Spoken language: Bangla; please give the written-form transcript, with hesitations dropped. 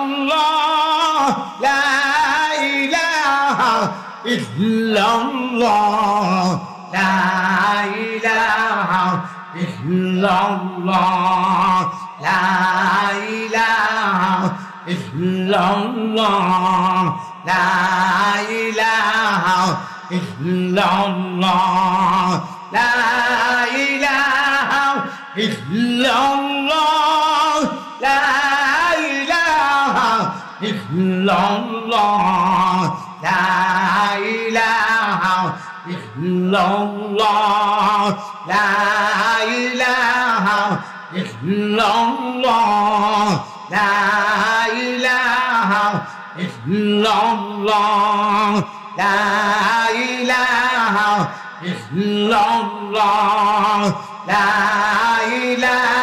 ইল্লাল্লাহ লা ইলাহা ইল্লাল্লাহ লা ইলাহা ইল্লাল্লাহ লা ইলাহা ইল্লাল্লাহ লা ইলাহা ইল্লাল্লাহ লা ইলাহা ইল্লাল্লাহ লা ইলাহা ইল্লাল্লাহ লা ইলাহা ইল্লাল্লাহ লা ইলাহা ইল্লাল্লাহ লা ইলাহা ইল্লাল্লাহ লা ইলাহা ইল্লাল্লাহ লা ইলাহা